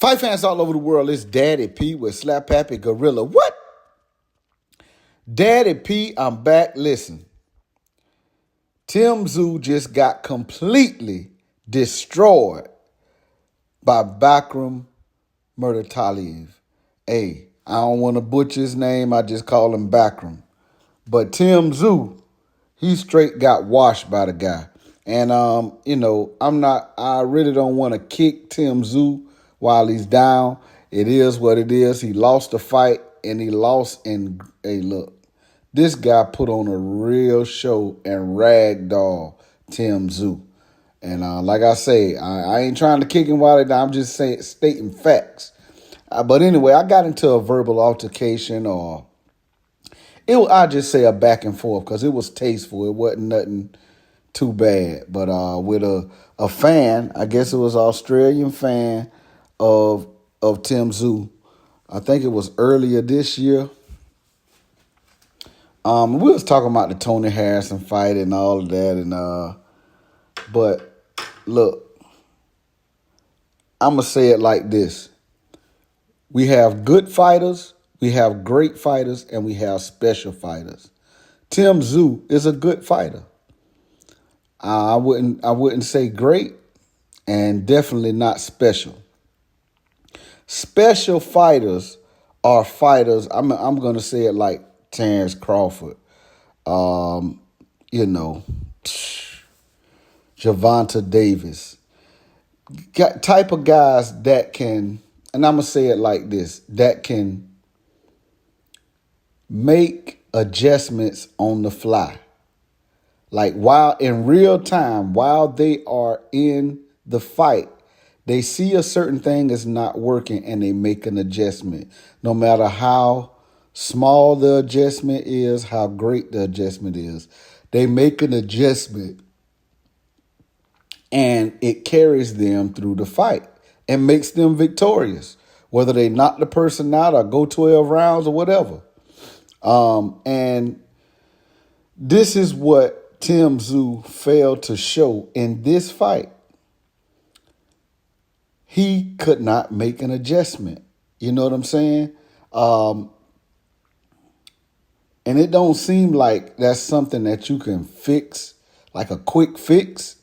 Fight fans all over the world, it's Daddy P with Slap Happy Gorilla. What? Daddy P, I'm back. Listen, Tszyu just got completely destroyed by Bakhram Murtazaliev. Hey, I don't want to butcher his name. I just call him Bakhram. But Tszyu, he straight got washed by the guy. And, I really don't want to kick Tszyu while he's down. It is what it is. He lost the fight, and he lost in, hey, look, this guy put on a real show and ragdoll Tszyu. And like I say, I ain't trying to kick him while he's down. I'm just stating facts. But anyway, I got into a verbal altercation, or I just say a back and forth, because it was tasteful. It wasn't nothing too bad. But with a fan, I guess it was an Australian fan of Tszyu. I think it was earlier this year. We was talking about the Tony Harrison fight and all of that, and but look, I'm gonna say it like this: we have good fighters, we have great fighters, and we have special fighters. Tszyu is a good fighter. I wouldn't say great, and definitely not special. Special fighters are fighters. I'm gonna say it like Terrence Crawford, Gervonta Davis, type of guys that can, and I'm gonna say it like this, that can make adjustments on the fly. Like while in real time, while they are in the fight, they see a certain thing is not working and they make an adjustment. No matter how small the adjustment is, how great the adjustment is, they make an adjustment and it carries them through the fight and makes them victorious, whether they knock the person out or go 12 rounds or whatever. And this is what Tszyu failed to show in this fight. He could not make an adjustment. You know what I'm saying? And it don't seem like that's something that you can fix, like a quick fix.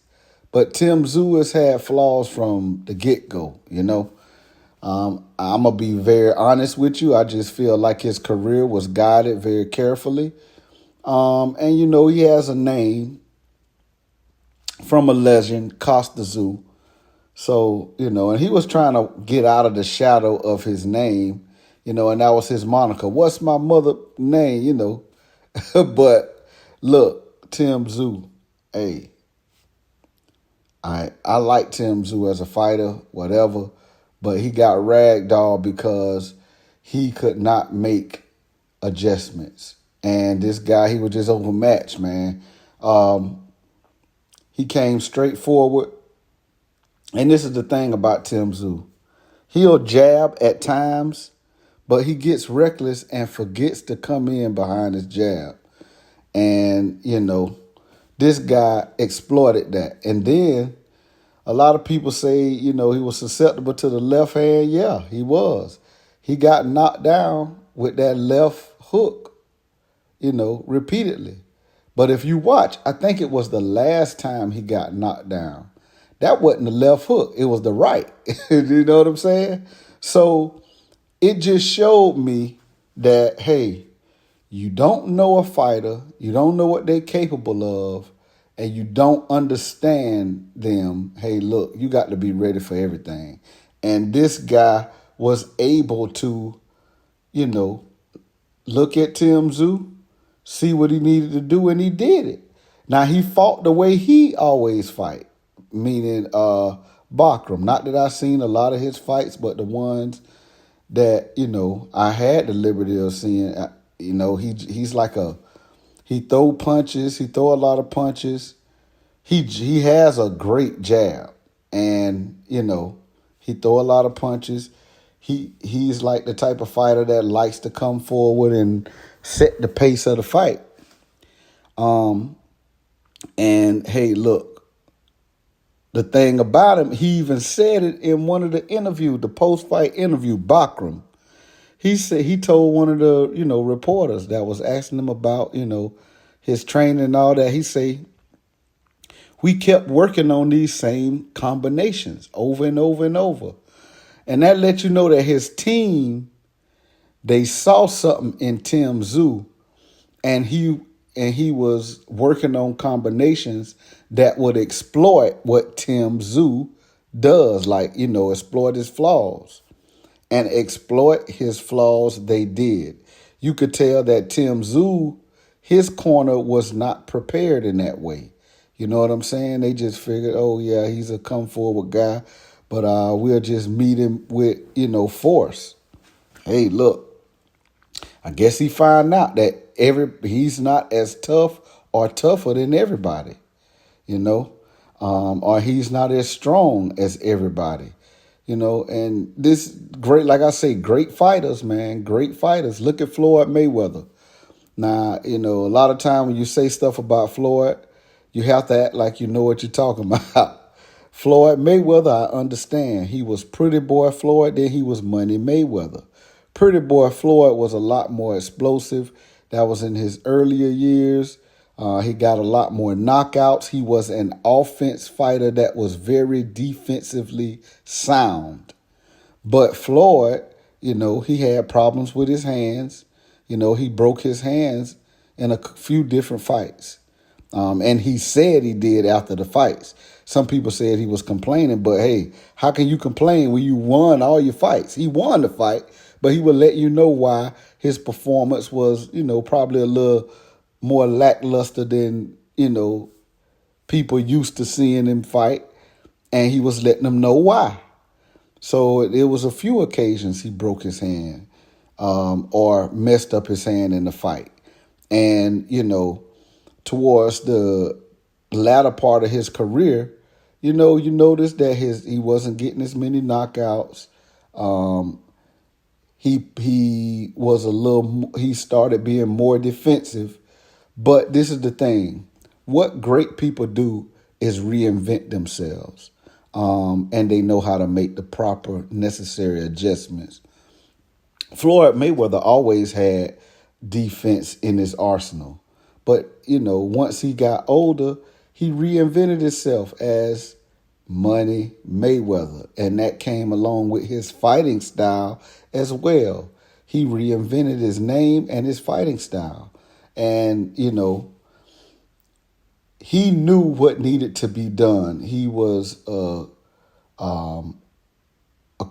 But Tszyu has had flaws from the get-go, I'm going to be very honest with you. I just feel like his career was guided very carefully. And, he has a name from a legend, Tszyu. So, and he was trying to get out of the shadow of his name, and that was his moniker. What's my mother name, But look, Tszyu, hey, I like Tszyu as a fighter, whatever, but he got ragdolled because he could not make adjustments. And this guy, he was just overmatched, man. He came straight forward. And this is the thing about Tszyu. He'll jab at times, but he gets reckless and forgets to come in behind his jab. And, this guy exploited that. And then a lot of people say, he was susceptible to the left hand. Yeah, he was. He got knocked down with that left hook, repeatedly. But if you watch, I think it was the last time he got knocked down. That wasn't the left hook. It was the right. You know what I'm saying? So it just showed me that, hey, you don't know a fighter, you don't know what they're capable of, and you don't understand them. Hey, look, you got to be ready for everything. And this guy was able to, look at Tszyu, see what he needed to do, and he did it. Now, he fought the way he always fight. Meaning Bakhram. Not that I've seen a lot of his fights, but the ones that, I had the liberty of seeing, he's like he throw punches. He throw a lot of punches. He has a great jab. And, he throw a lot of punches. He's like the type of fighter that likes to come forward and set the pace of the fight. And, hey, look. The thing about him, he even said it in one of the interviews, the post-fight interview, Bakhram. He said, he told one of the, reporters that was asking him about, his training and all that. He said, we kept working on these same combinations over and over and over. And that let you know that his team, they saw something in Tszyu, and he was working on combinations that would exploit what Tszyu does, like, exploit his flaws. And exploit his flaws they did. You could tell that Tszyu, his corner was not prepared in that way. You know what I'm saying? They just figured, oh, yeah, he's a come-forward guy, but we'll just meet him with, force. Hey, look, I guess he found out that he's not as tough or tougher than everybody, or he's not as strong as everybody, and this great, like I say, great fighters, man, great fighters. Look at Floyd Mayweather. Now, a lot of time when you say stuff about Floyd, you have to act like you know what you're talking about. Floyd Mayweather, I understand. He was Pretty Boy Floyd, then he was Money Mayweather. Pretty Boy Floyd was a lot more explosive. That was in his earlier years. He got a lot more knockouts. He was an offense fighter that was very defensively sound. But Floyd, he had problems with his hands. He broke his hands in a few different fights. And he said he did after the fights. Some people said he was complaining, but hey, how can you complain when you won all your fights? He won the fight, but he would let you know why his performance was, probably a little more lackluster than, people used to seeing him fight. And he was letting them know why. So it was a few occasions he broke his hand or messed up his hand in the fight. And, towards the latter part of his career, you notice that he wasn't getting as many knockouts. He started being more defensive. But this is the thing. What great people do is reinvent themselves. And they know how to make the proper necessary adjustments. Floyd Mayweather always had defense in his arsenal. But, once he got older, he reinvented himself as Money Mayweather. And that came along with his fighting style as well. He reinvented his name and his fighting style. And, he knew what needed to be done. He was a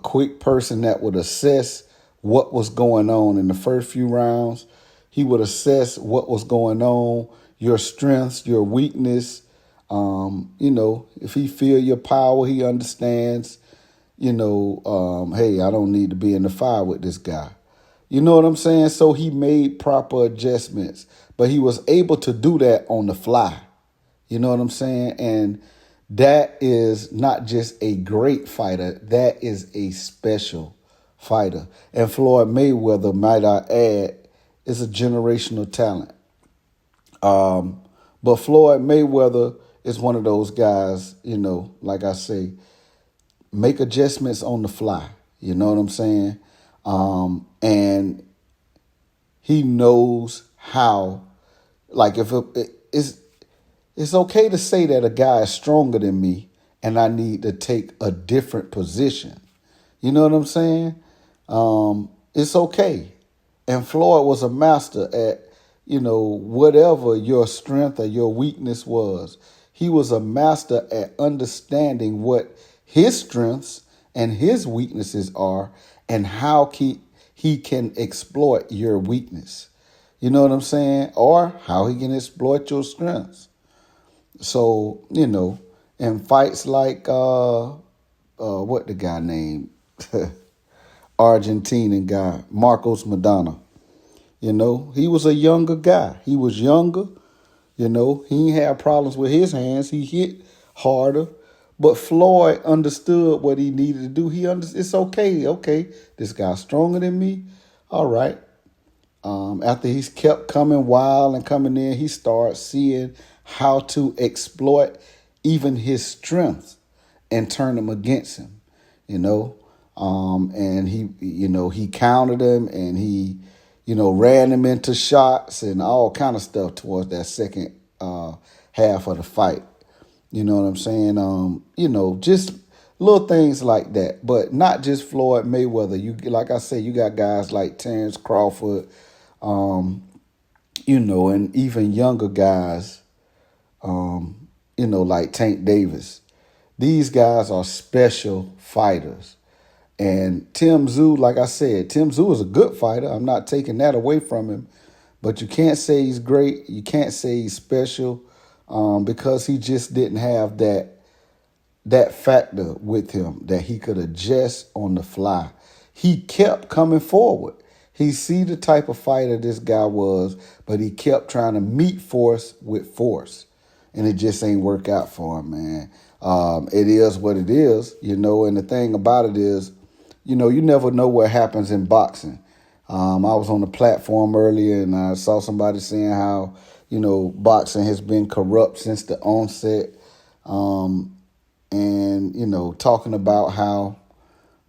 quick person that would assess what was going on in the first few rounds. He would assess what was going on, your strengths, your weakness. If he feel your power, he understands, hey, I don't need to be in the fire with this guy. You know what I'm saying? So he made proper adjustments, but he was able to do that on the fly. You know what I'm saying? And that is not just a great fighter. That is a special fighter. And Floyd Mayweather, might I add, is a generational talent. But Floyd Mayweather is one of those guys, like I say, make adjustments on the fly. You know what I'm saying? And he knows how, like, it's okay to say that a guy is stronger than me and I need to take a different position. You know what I'm saying? It's okay. And Floyd was a master at, whatever your strength or your weakness was. He was a master at understanding what his strengths and his weaknesses are and how he can exploit your weakness. You know what I'm saying? Or how he can exploit your strengths. So, in fights like, what the guy named? Argentinian guy, Marcos Maidana. He was a younger guy. He was younger. He ain't had problems with his hands. He hit harder. But Floyd understood what he needed to do. It's okay. Okay, this guy's stronger than me. All right. After he's kept coming wild and coming in, he started seeing how to exploit even his strengths. and turn them against him, you know. And he countered him, and he, ran him into shots and all kind of stuff towards that second half of the fight. You know what I'm saying? Just little things like that, but not just Floyd Mayweather. Like I said, you got guys like Terrence Crawford, and even younger guys, like Tank Davis. These guys are special fighters. And Tim Tszyu, like I said, Tim Tszyu is a good fighter. I'm not taking that away from him. But you can't say he's great. You can't say he's special because he just didn't have that factor with him that he could adjust on the fly. He kept coming forward. He see the type of fighter this guy was, but he kept trying to meet force with force. And it just ain't work out for him, man. It is what it is, and the thing about it is, you never know what happens in boxing. I was on the platform earlier and I saw somebody saying how, boxing has been corrupt since the onset. Talking about how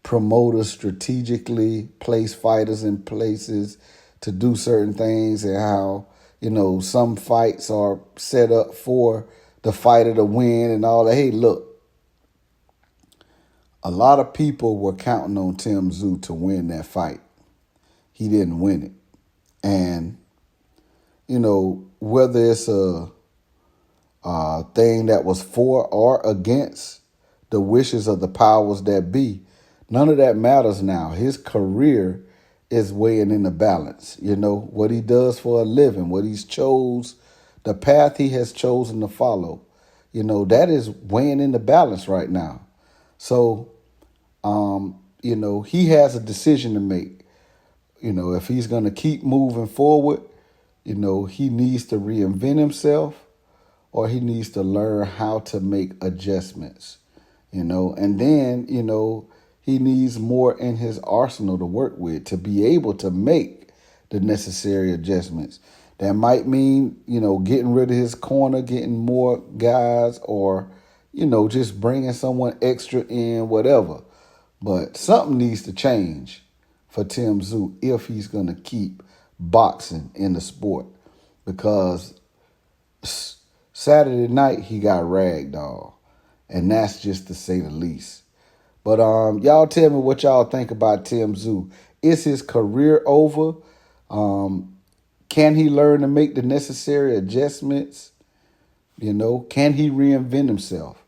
promoters strategically place fighters in places to do certain things, and how, some fights are set up for the fighter to win and all that. Hey, look, a lot of people were counting on Tim Tszyu to win that fight. He didn't win it. And, whether it's a thing that was for or against the wishes of the powers that be, none of that matters now. His career is weighing in the balance. What he does for a living, what he's chose, the path he has chosen to follow, that is weighing in the balance right now. So, he has a decision to make. If he's going to keep moving forward, he needs to reinvent himself, or he needs to learn how to make adjustments, and then, he needs more in his arsenal to work with to be able to make the necessary adjustments. That might mean, getting rid of his corner, getting more guys, or, just bringing someone extra in, whatever. But something needs to change for Tim Tszyu if he's going to keep boxing in the sport. Because Saturday night, he got ragdolled. And that's just to say the least. But y'all tell me what y'all think about Tim Tszyu. Is his career over? Can he learn to make the necessary adjustments? Can he reinvent himself?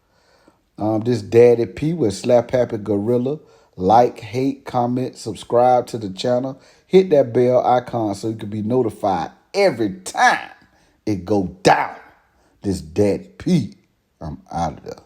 This Daddy P with Slap Happy Gorilla. Like, hate, comment, subscribe to the channel. Hit that bell icon so you can be notified every time it go down. This Daddy P. I'm out of there.